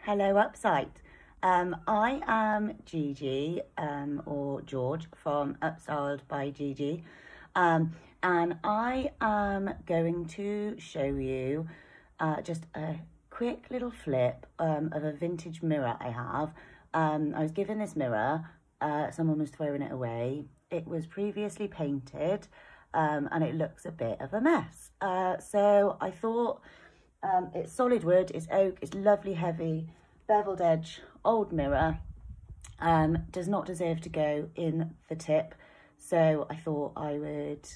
Hello Upsite. I am Gigi or George from Upstyled by Gigi, and I am going to show you just a quick little flip of a vintage mirror I have. I was given this mirror, someone was throwing it away. It was previously painted and it looks a bit of a mess. So I thought it's solid wood, it's oak, it's lovely heavy, beveled edge, old mirror, does not deserve to go in the tip. So I thought I would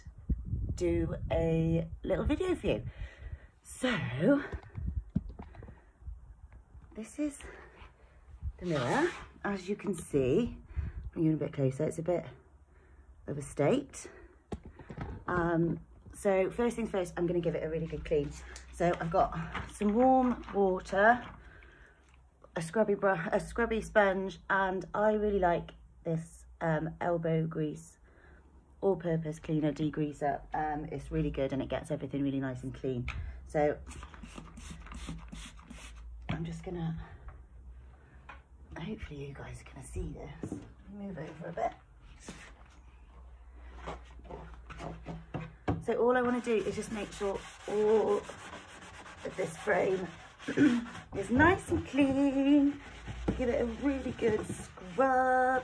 do a little video for you. So this is the mirror. As you can see, bring you in a bit closer, it's a bit overstaked. So first things first, I'm going to give it a really good clean. So I've got some warm water, a scrubby sponge, and I really like this elbow grease all-purpose cleaner degreaser. It's really good and it gets everything really nice and clean. So I'm just gonna, hopefully you guys are gonna see this. Move over a bit. So all I want to do is just make sure all of this frame is nice and clean. Give it a really good scrub.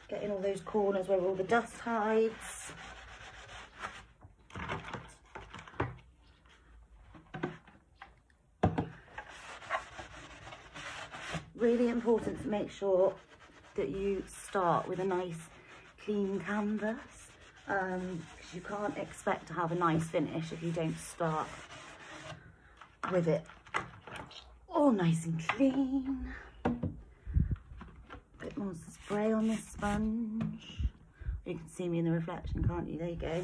Get in all those corners where all the dust hides. Really important to make sure that you start with a nice clean canvas, because you can't expect to have a nice finish if you don't start with it all nice and clean. Bit more spray on this sponge. You can see me in the reflection, can't you? There you go.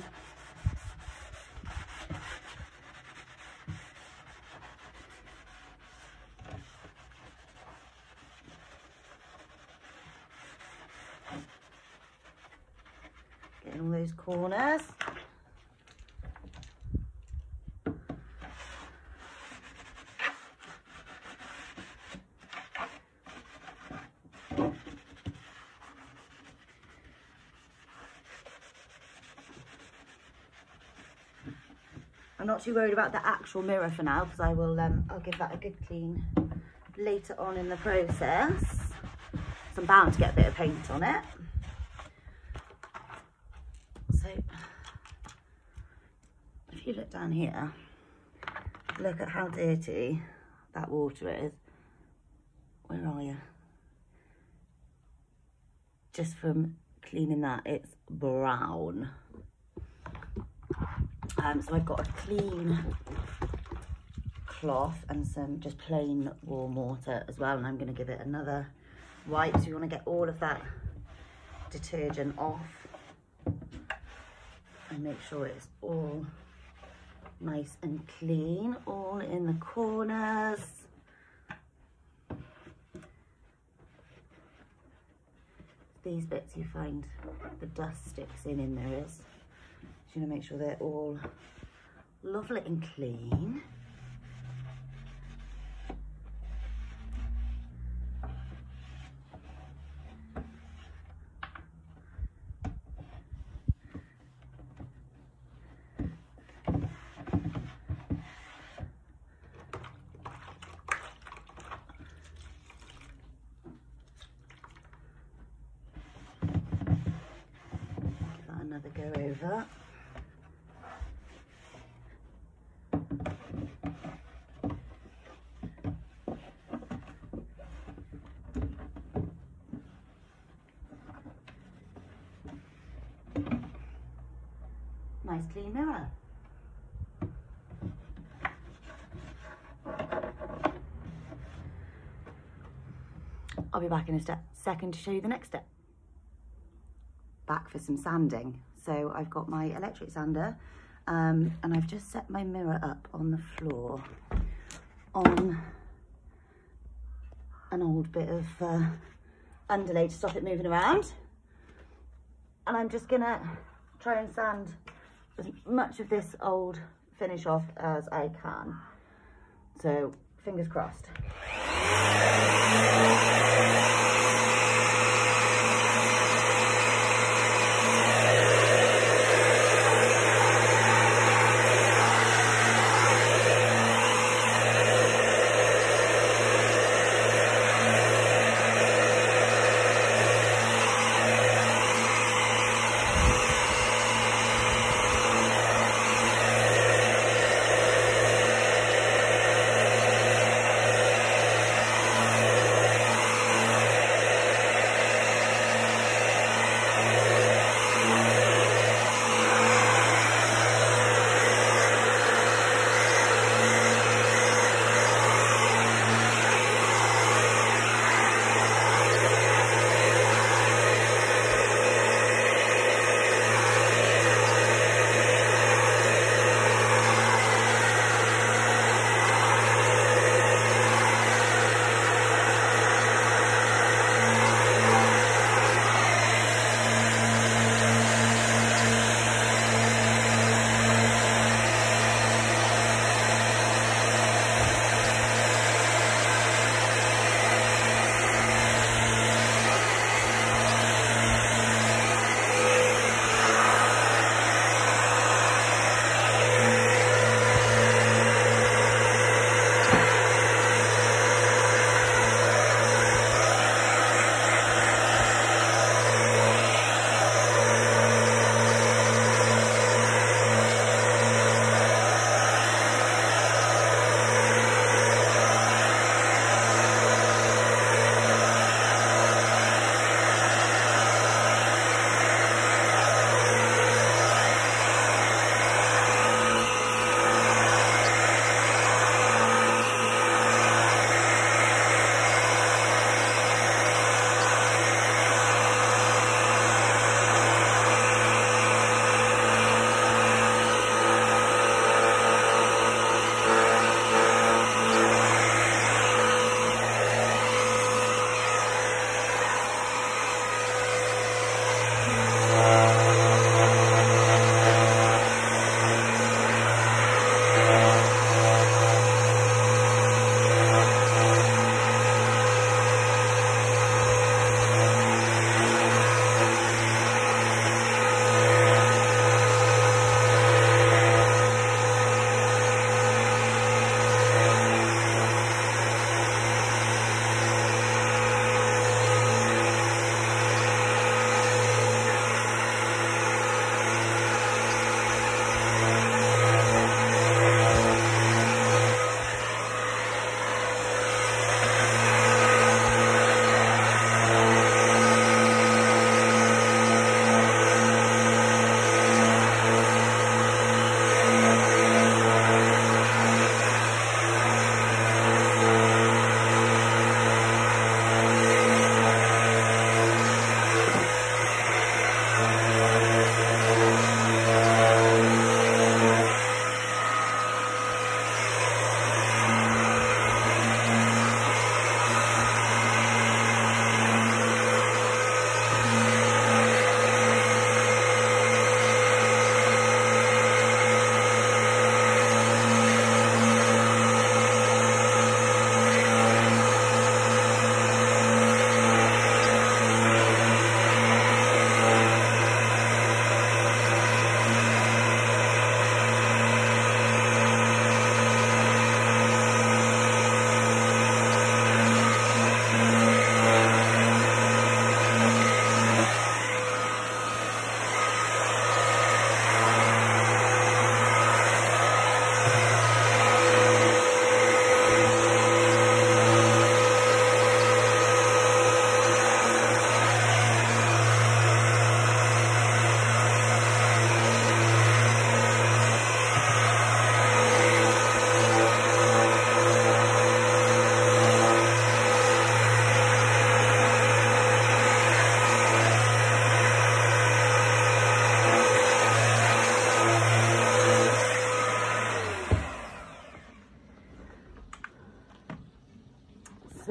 Getting all those corners. I'm not too worried about the actual mirror for now, because I will I'll give that a good clean later on in the process. So I'm bound to get a bit of paint on it. So if you look down here, look at how dirty that water is. Where are you? Just from cleaning that, it's brown. So I've got a clean cloth and some just plain warm water as well, and I'm going to give it another wipe. So you want to get all of that detergent off and make sure it's all nice and clean, all in the corners. These bits you find the dust sticks in there is. So you want to make sure they're all lovely and clean. Give that another go over. Nice clean mirror. I'll be back in a second to show you the next step. Back for some sanding. So I've got my electric sander and I've just set my mirror up on the floor on an old bit of underlay to stop it moving around. And I'm just gonna try and sand as much of this old finish off as I can. So fingers crossed.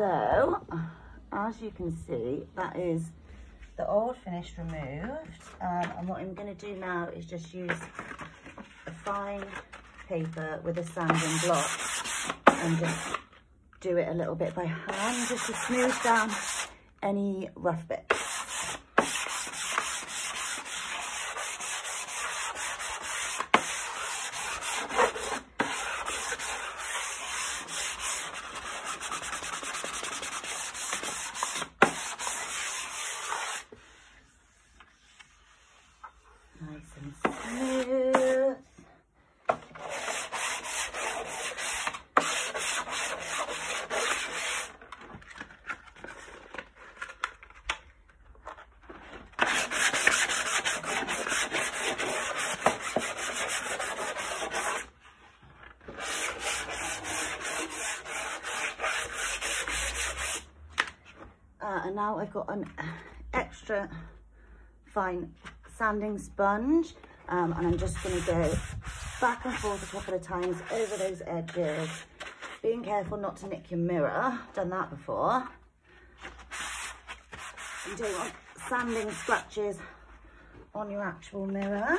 So, as you can see, that is the old finish removed. And what I'm going to do now is just use a fine paper with a sanding block and just do it a little bit by hand just to smooth down any rough bits. Nice and smooth. And now I've got an extra fine sanding sponge, and I'm just going to go back and forth a couple of times over those edges, being careful not to nick your mirror. Done that before. You don't want sanding scratches on your actual mirror.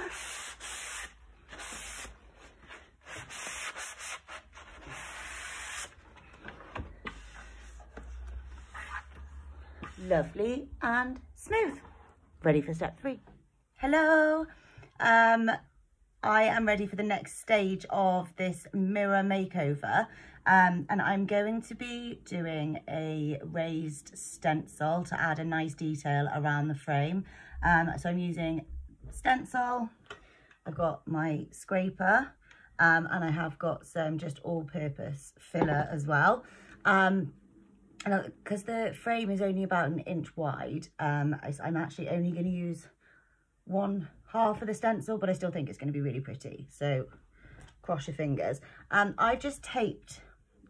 Lovely and smooth. Ready for step 3. Hello, I am ready for the next stage of this mirror makeover, and I'm going to be doing a raised stencil to add a nice detail around the frame. So I'm using stencil, I've got my scraper, and I have got some just all-purpose filler as well. Because the frame is only about 1 inch wide, I'm actually only going to use 1/2 of the stencil, but I still think it's going to be really pretty, so cross your fingers. I've just taped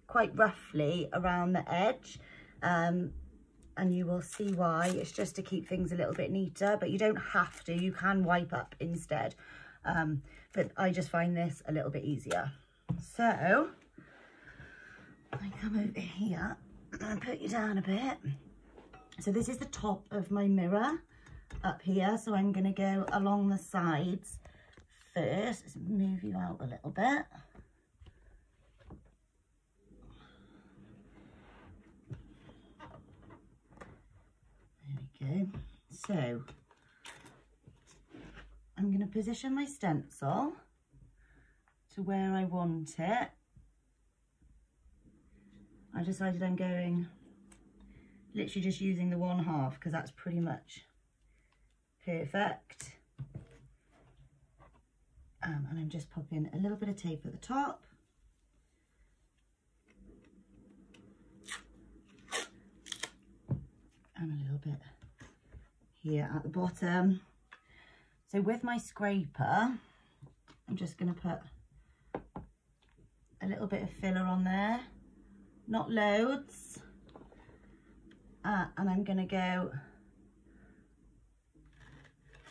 quite roughly around the edge, and you will see why. It's just to keep things a little bit neater, but you don't have to, you can wipe up instead, but I just find this a little bit easier. So I come over here and put you down a bit. So this is the top of my mirror up here, so I'm going to go along the sides first. Let's move you out a little bit. There we go. So I'm going to position my stencil to where I want it. I decided I'm going literally just using the 1/2 because that's pretty much perfect. And I'm just popping a little bit of tape at the top. And a little bit here at the bottom. So with my scraper, I'm just going to put a little bit of filler on there. Not loads, and I'm going to go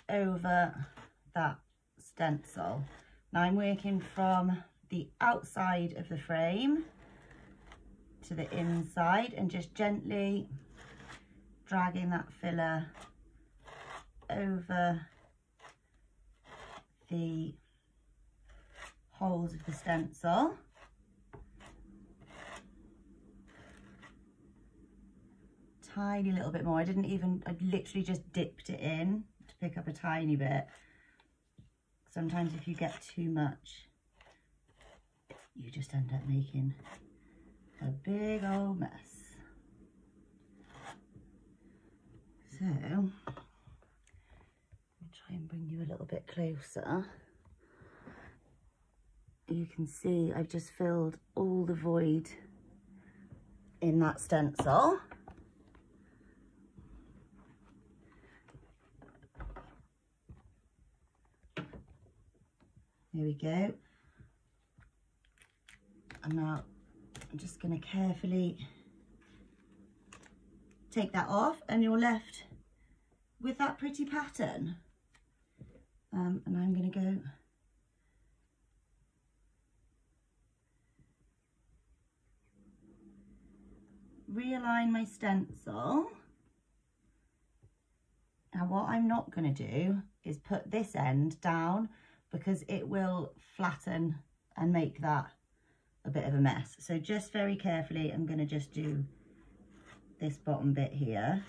over that stencil. Now I'm working from the outside of the frame to the inside and just gently dragging that filler over the holes of the stencil. Tiny little bit more. I literally just dipped it in to pick up a tiny bit. Sometimes if you get too much, you just end up making a big old mess. So I'll try and bring you a little bit closer. You can see I've just filled all the void in that stencil. There we go. And now I'm just going to carefully take that off and you're left with that pretty pattern. And I'm going to go realign my stencil. Now what I'm not going to do is put this end down because it will flatten and make that a a bit of a mess. So just very carefully, I'm going to just do this bottom bit here.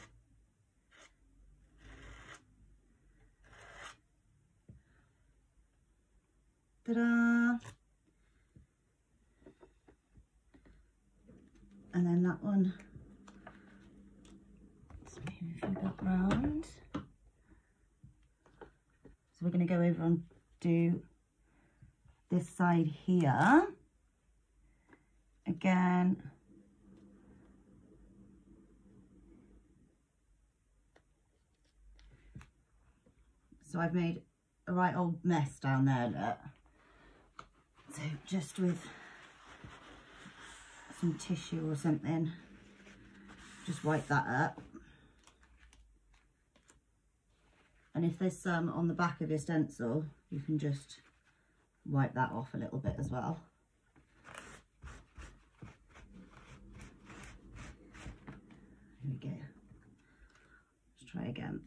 Ta-da! And then that one, let's move that round. So we're going to go over and do this side here. Again, so I've made a right old mess down there, look. So just with some tissue or something, just wipe that up. And if there's some on the back of your stencil, you can just wipe that off a little bit as well. Here we go. Let's try again.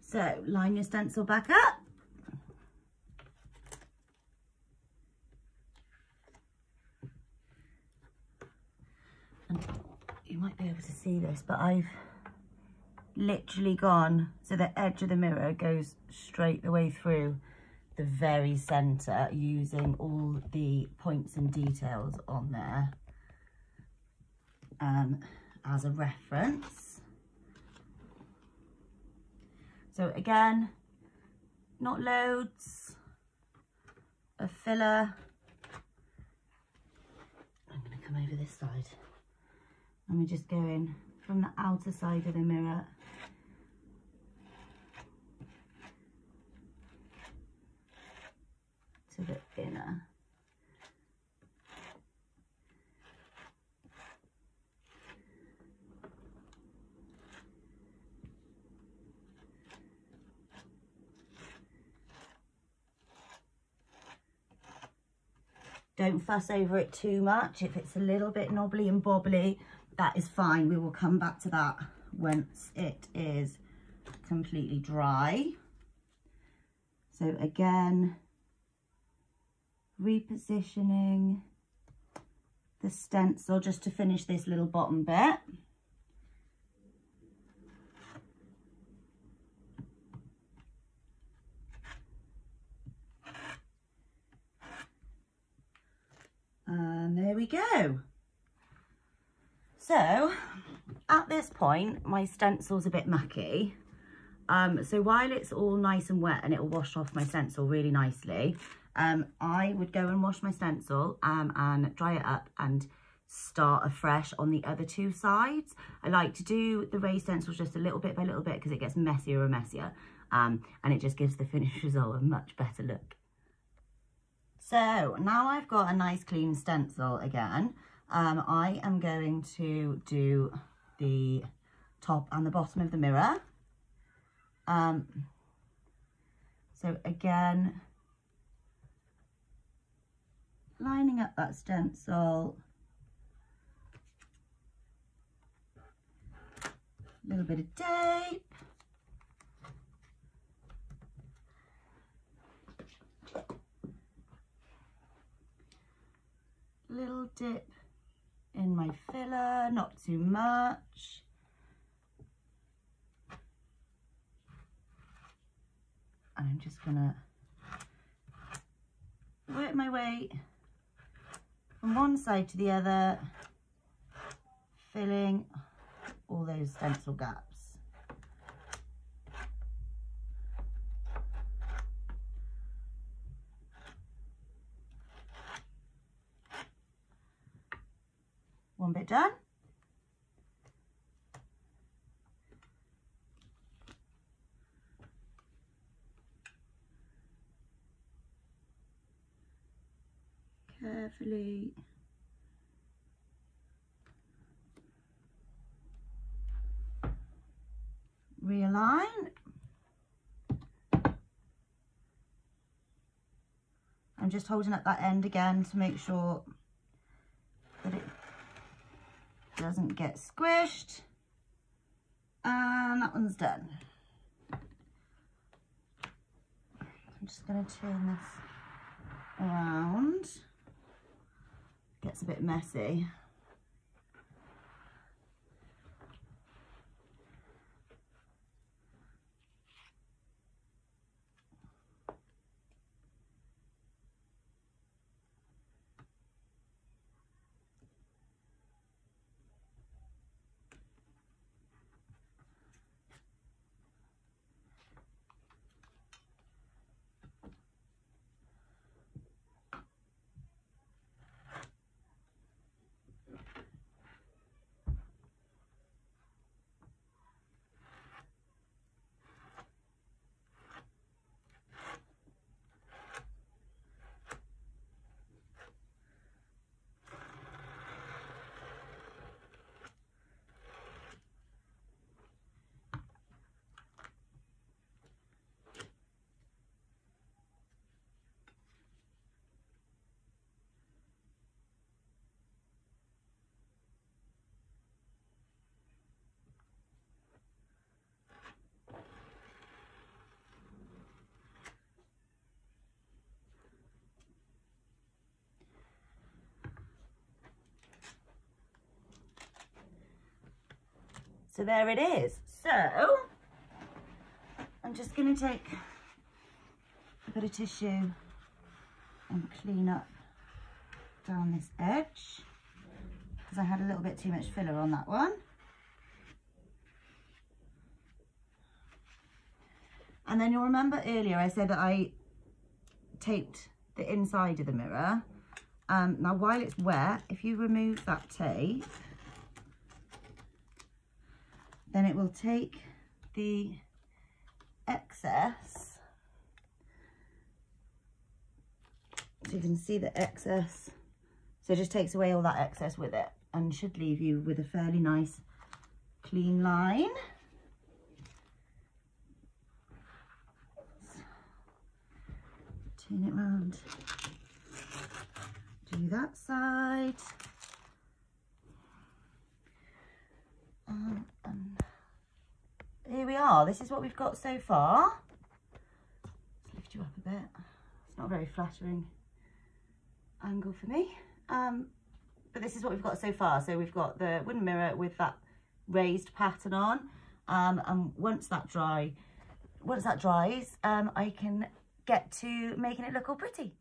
So line your stencil back up. And you might be able to see this, but I've literally gone, so the edge of the mirror goes straight the way through the very center, using all the points and details on there as a reference. So again, not loads of filler. I'm going to come over this side. And we're just going from the outer side of the mirror to the inner. Don't fuss over it too much. If it's a little bit knobbly and bobbly, that is fine. We will come back to that once it is completely dry. So again, repositioning the stencil just to finish this little bottom bit. And there we go. So at this point, my stencil's a bit mucky. So while it's all nice and wet and it'll wash off my stencil really nicely, I would go and wash my stencil and dry it up and start afresh on the other two sides. I like to do the raised stencils just a little bit by little bit because it gets messier and messier, and it just gives the finished result a much better look. So now I've got a nice clean stencil again. I am going to do the top and the bottom of the mirror. So again, lining up that stencil, a little bit of tape. Little dip in my filler, not too much. And I'm just gonna work my way from one side to the other, filling all those stencil gaps. One bit done. Carefully I'm just holding up that end again to make sure that it doesn't get squished. And that one's done. I'm just going to turn this around. Gets a bit messy. So there it is. So I'm just going to take a bit of tissue and clean up down this edge because I had a little bit too much filler on that one. And then you'll remember earlier I said that I taped the inside of the mirror. Now while it's wet, if you remove that tape, then it will take the excess. So you can see the excess. So it just takes away all that excess with it and should leave you with a fairly nice clean line. Turn it round. Do that side. And here we are. This is what we've got so far. Let's lift you up a bit. It's not a very flattering angle for me. But this is what we've got so far. So we've got the wooden mirror with that raised pattern on. And once that dries, I can get to making it look all pretty.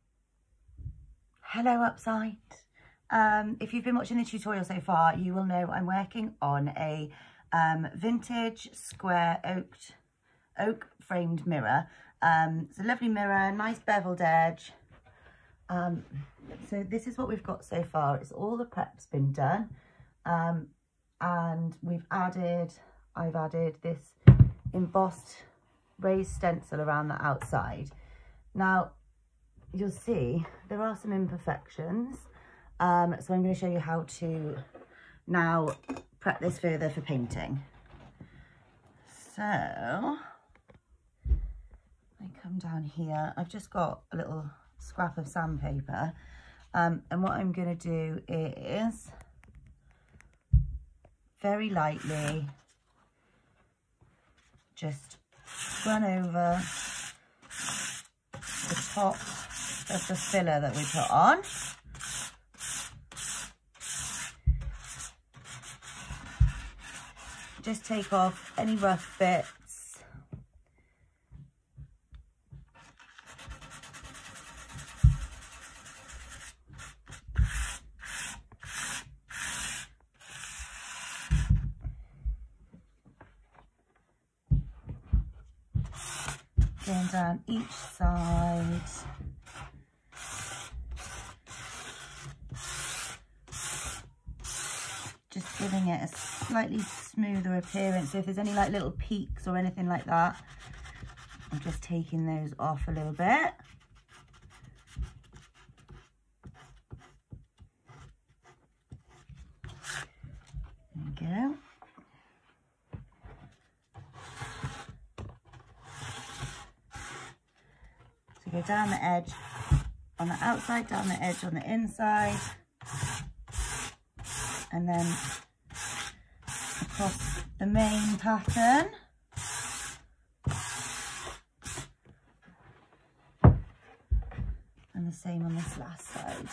Hello Upside. If you've been watching the tutorial so far, you will know I'm working on a vintage square oak framed mirror. It's a lovely mirror, nice beveled edge. So this is what we've got so far. It's all the prep's been done, and I've added this embossed raised stencil around the outside. Now you'll see there are some imperfections. So I'm going to show you how to now prep this further for painting. So I come down here, I've just got a little scrap of sandpaper, and what I'm going to do is very lightly just run over the top of the filler that we put on. Just take off any rough bits. Going down each side. Just giving it a slightly smoother appearance. So if there's any like little peaks or anything like that, I'm just taking those off a little bit. There we go. So go down the edge on the outside, down the edge on the inside, and then across the main pattern. And the same on this last side.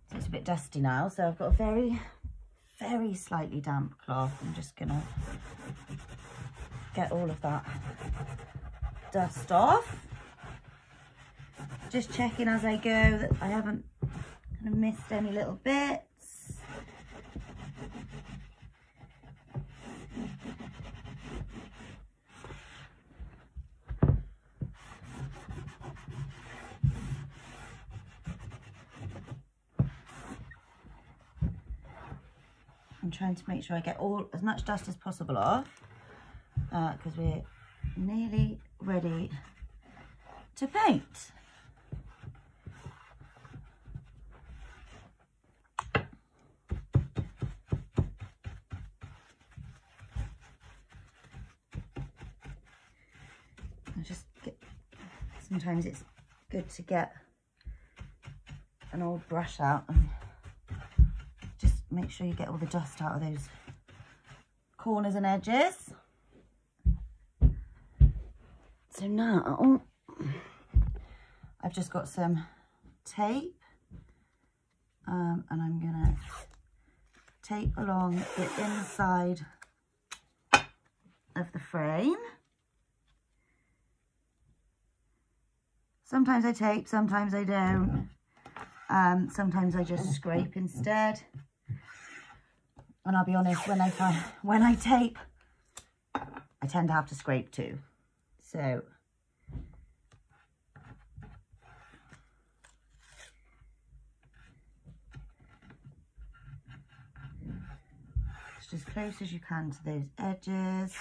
So it's a bit dusty now, so I've got a very, very slightly damp cloth. I'm just gonna get all of that dust off. Just checking as I go that I haven't kind of missed any little bits. I'm trying to make sure I get as much dust as possible off, because we're nearly ready to paint. Sometimes it's good to get an old brush out and just make sure you get all the dust out of those corners and edges. So now I've just got some tape, and I'm gonna tape along the inside of the frame. Sometimes I tape, sometimes I don't. Sometimes I just scrape instead. And I'll be honest, when I tape, I tend to have to scrape too. So just as close as you can to those edges.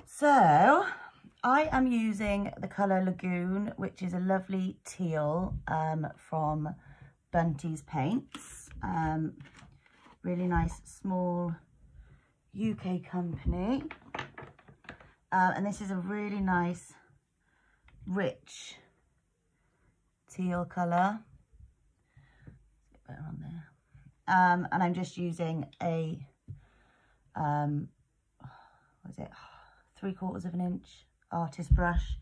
So I am using the colour Lagoon, which is a lovely teal from Bunty's Paints. Really nice, small UK company. And this is a really nice, rich teal colour. Get better on there. And I'm just using a, what is it? 3/4 of an inch artist brush,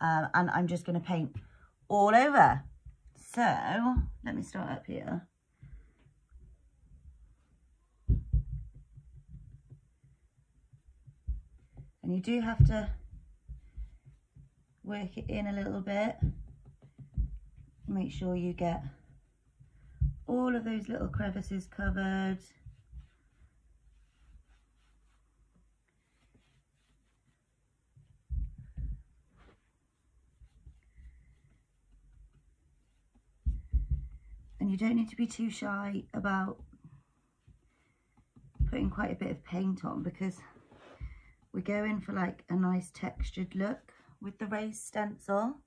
and I'm just going to paint all over. So let me start up here. And you do have to work it in a little bit. Make sure you get all of those little crevices covered. And you don't need to be too shy about putting quite a bit of paint on, because we're going for like a nice textured look with the raised stencil.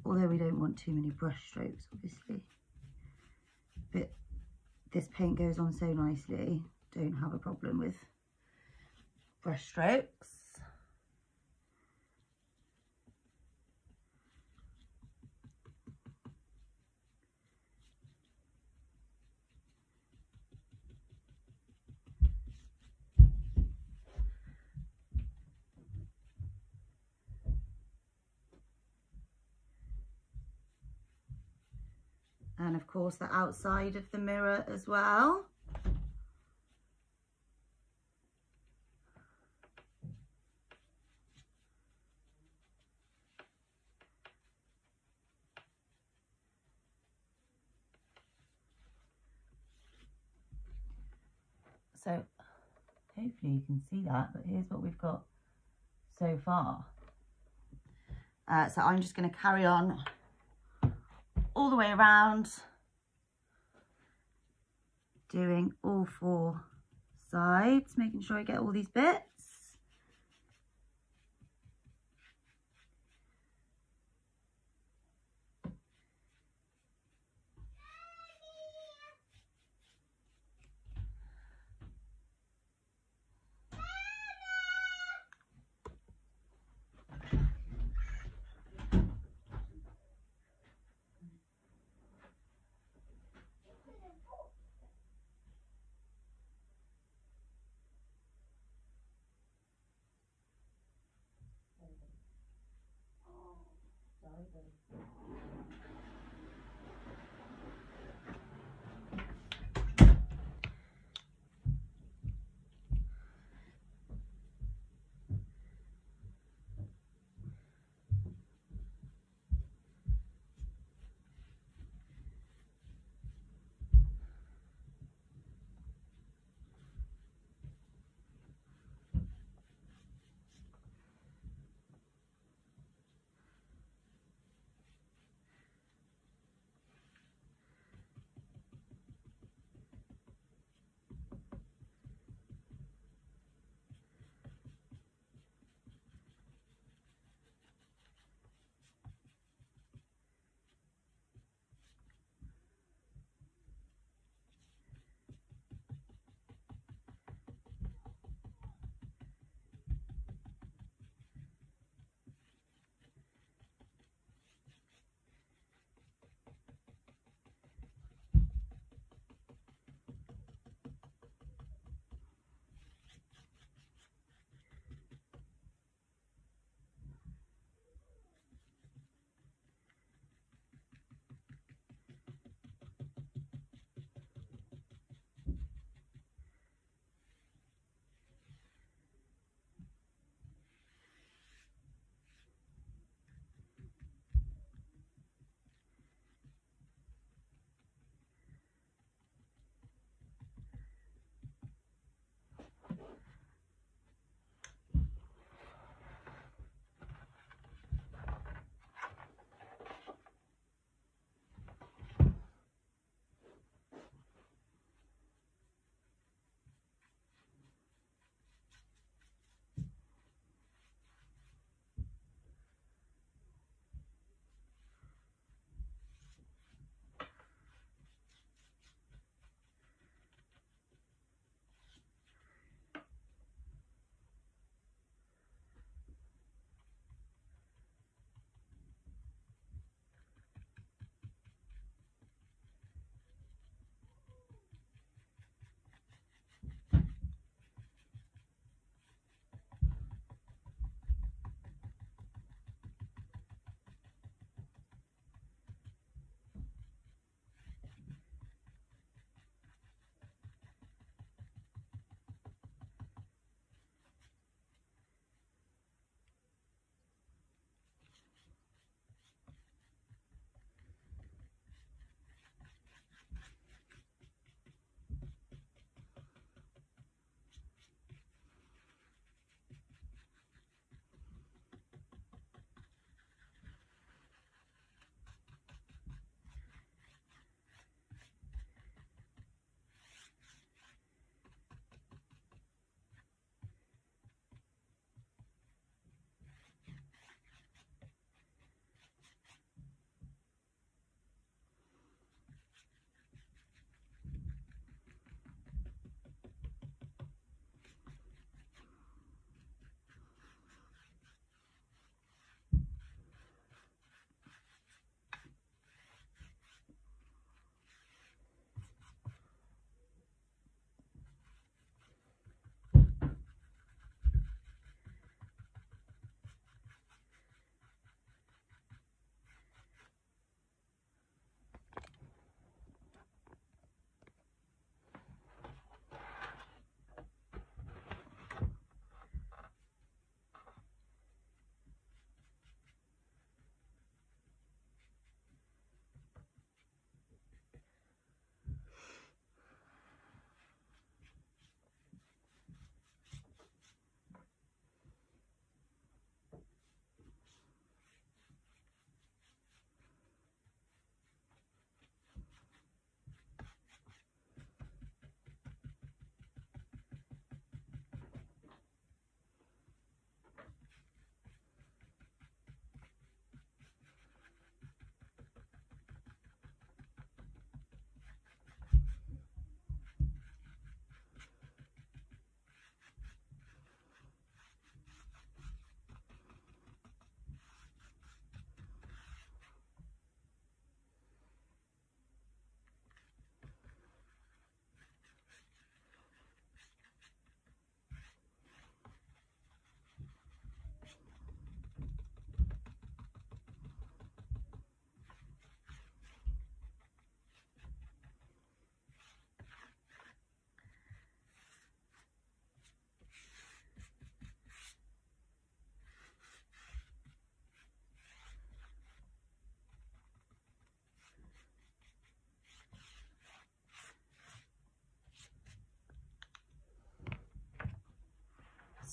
although we don't want too many brush strokes, obviously. But this paint goes on so nicely, don't have a problem with brush strokes. And of course the outside of the mirror as well. So hopefully you can see that, but here's what we've got so far. So I'm just going to carry on all the way around, doing all 4 sides, making sure I get all these bits.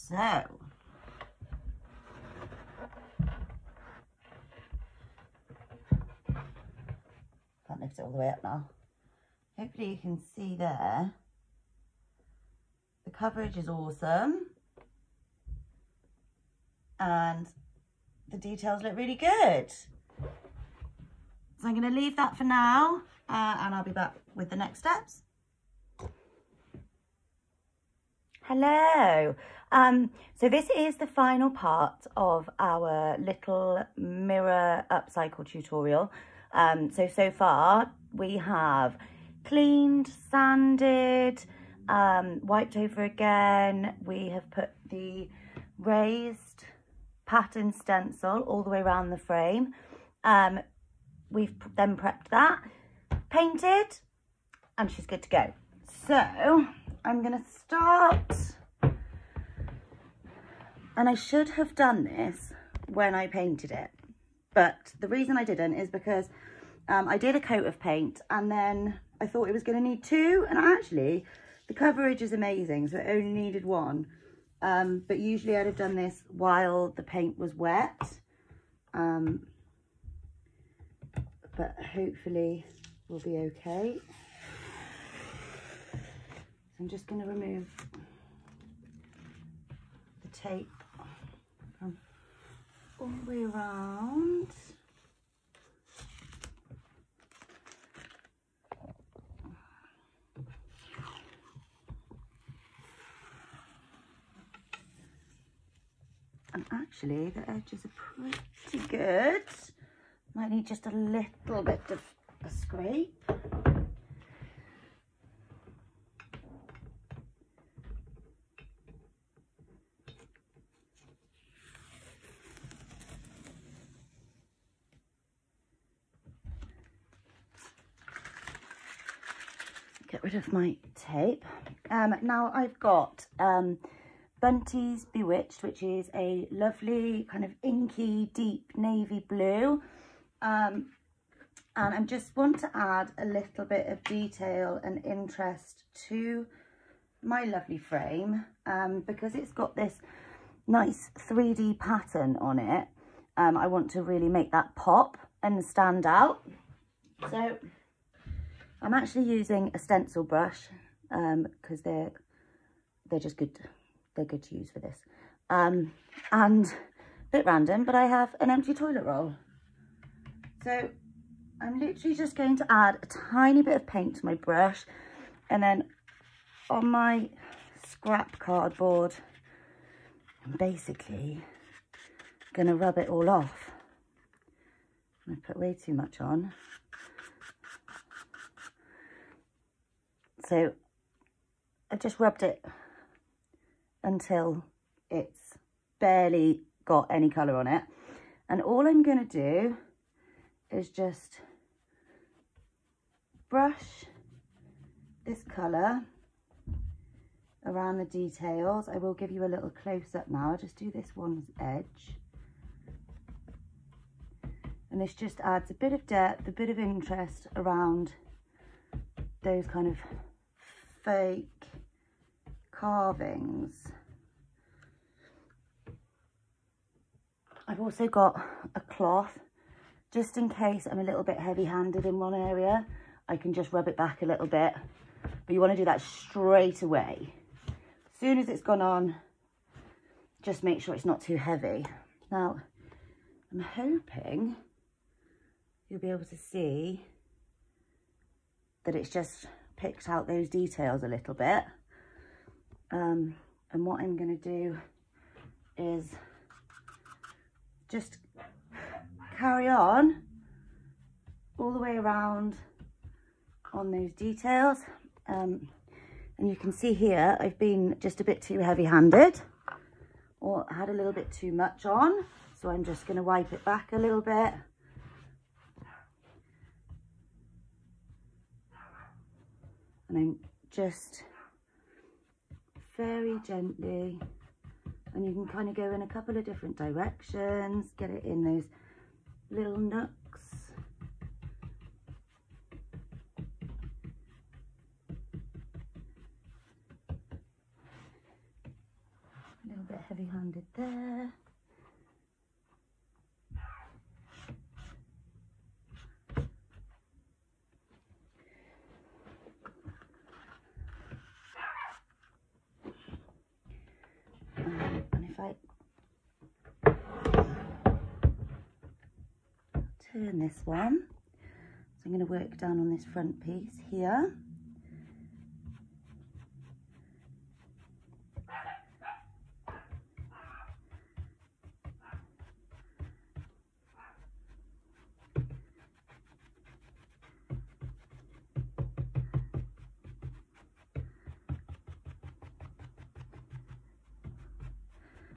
So, can't lift it all the way up now. Hopefully you can see there. The coverage is awesome. And the details look really good. So I'm going to leave that for now, and I'll be back with the next steps. Hello. So this is the final part of our little mirror upcycle tutorial. So far we have cleaned, sanded, wiped over again. We have put the raised pattern stencil all the way around the frame. We've then prepped that, painted, and she's good to go. So I'm going to start, and I should have done this when I painted it, but the reason I didn't is because I did a coat of paint and then I thought it was going to need two, and actually the coverage is amazing, so it only needed one. But usually I'd have done this while the paint was wet, but hopefully we'll be okay. So I'm just going to remove the tape from all the way around. And actually the edges are pretty good. Might need just a little bit of a scrape. Get rid of my tape. Now I've got Bunty's Bewitched, which is a lovely kind of inky deep navy blue, and I just want to add a little bit of detail and interest to my lovely frame, because it's got this nice 3D pattern on it. I want to really make that pop and stand out. So I'm actually using a stencil brush because they're just good. They're good to use for this. And a bit random, but I have an empty toilet roll. So I'm literally just going to add a tiny bit of paint to my brush, and then on my scrap cardboard, I'm basically going to rub it all off. I put way too much on. So I just rubbed it until it's barely got any colour on it. And all I'm going to do is just brush this colour around the details. I will give you a little close-up now. I'll just do this one's edge. And this just adds a bit of depth, a bit of interest around those kind of fake carvings. I've also got a cloth, just in case I'm a little bit heavy-handed in one area. I can just rub it back a little bit, but you want to do that straight away. As soon as it's gone on, just make sure it's not too heavy. Now, I'm hoping you'll be able to see that it's just picked out those details a little bit. And what I'm going to do is just carry on all the way around on those details. And you can see here I've been just a bit too heavy-handed, or had a little bit too much on, so I'm just going to wipe it back a little bit. And I'm just very gently, and you can kind of go in a couple of different directions, get it in those little nooks. A little bit heavy-handed there. And if I turn this one, so I'm going to work down on this front piece here.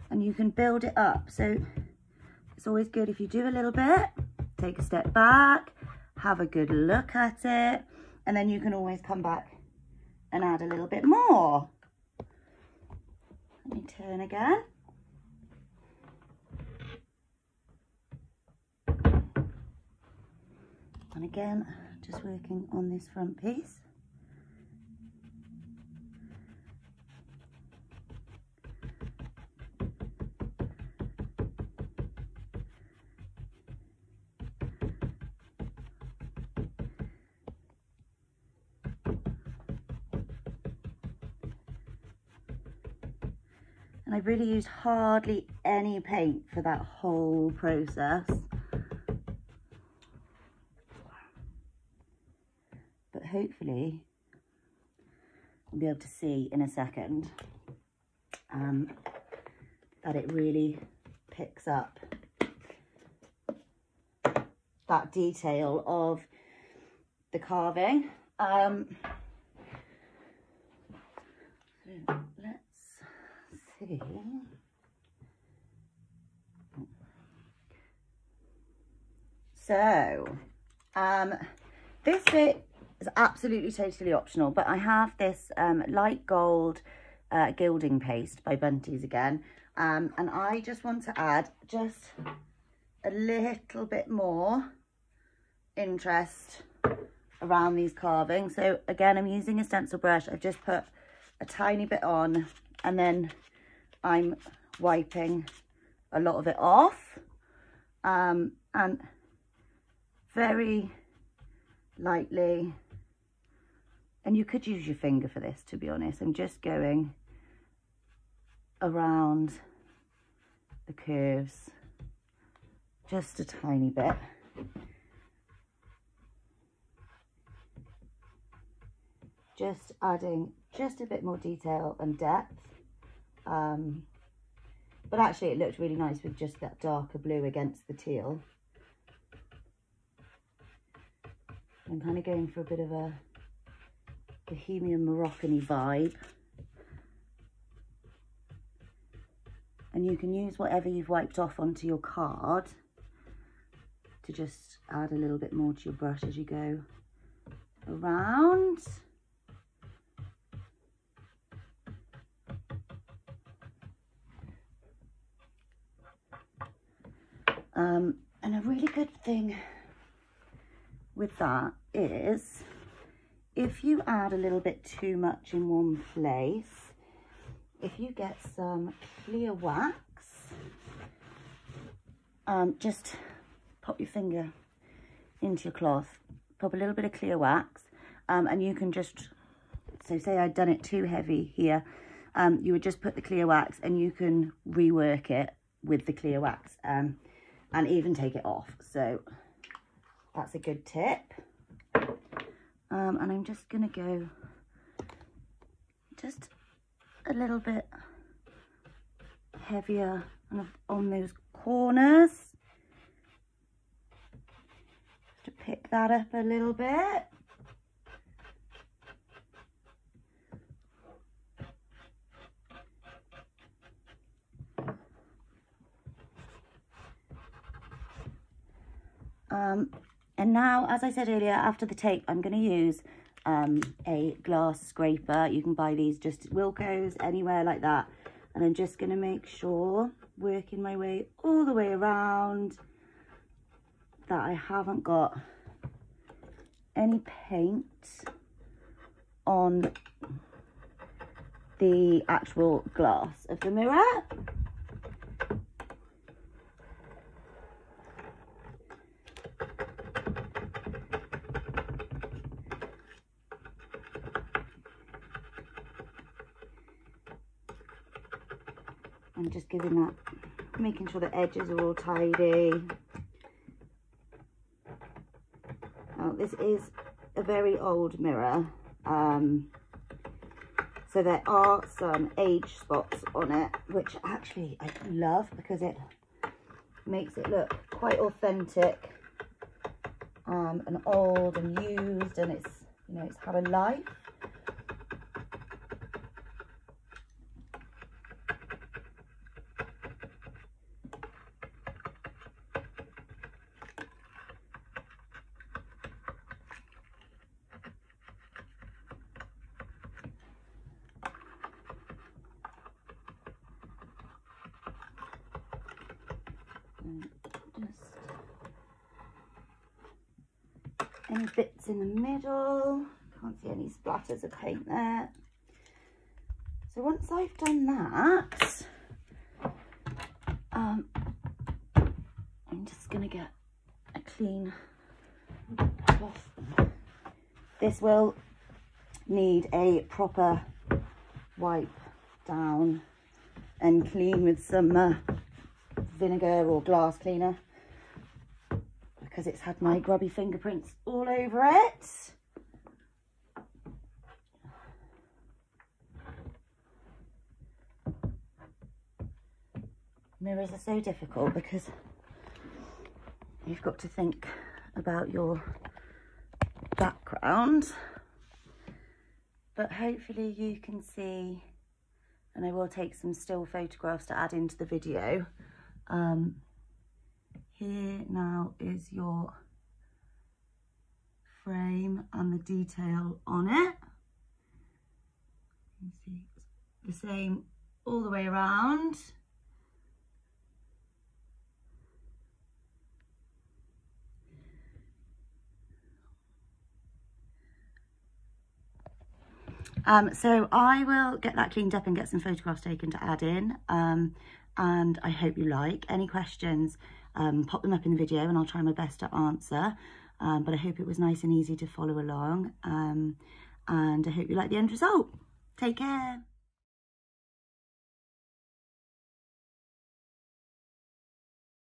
And you can build it up, so it's always good if you do a little bit, take a step back, have a good look at it, and then you can always come back and add a little bit more. Let me turn again. And again, just working on this front piece. And I've really used hardly any paint for that whole process. But hopefully you'll be able to see in a second that it really picks up that detail of the carving. See. So this bit is absolutely totally optional, but I have this light gold gilding paste by Bunty's again, and I just want to add just a little bit more interest around these carvings. So again, I'm using a stencil brush. I've just put a tiny bit on, and then I'm wiping a lot of it off, and very lightly, and you could use your finger for this, to be honest. I'm just going around the curves just a tiny bit. Just adding just a bit more detail and depth. But actually it looked really nice with just that darker blue against the teal. I'm kind of going for a bit of a Bohemian Moroccan-y vibe. And you can use whatever you've wiped off onto your card to just add a little bit more to your brush as you go around. And a really good thing with that is if you add a little bit too much in one place, if you get some clear wax, just pop your finger into your cloth, pop a little bit of clear wax, and you can just, so say I'd done it too heavy here, you would just put the clear wax and you can rework it with the clear wax, and even take it off. So that's a good tip. And I'm just gonna go just a little bit heavier on those corners to pick that up a little bit. And now, as I said earlier, after the tape, I'm going to use a glass scraper. You can buy these just at Wilko's, anywhere like that. And I'm just going to make sure, working my way all the way around, that I haven't got any paint on the actual glass of the mirror. and just giving that, making sure the edges are all tidy. Now this is a very old mirror, so there are some age spots on it, which actually I love because it makes it look quite authentic and old and used, and it's, you know, it's had a life. Just any bits in the middle, can't see any splatters of paint there. So once I've done that, I'm just going to get a clean cloth. This will need a proper wipe down and clean with some vinegar or glass cleaner, because it's had my grubby fingerprints all over it. Mirrors are so difficult because you've got to think about your background, but hopefully you can see, and I will take some still photographs to add into the video. Here now is your frame and the detail on it. You can see it's the same all the way around. So I will get that cleaned up and get some photographs taken to add in, and I hope you like. Any questions, pop them up in the video and I'll try my best to answer, but I hope it was nice and easy to follow along, and I hope you like the end result. Take care.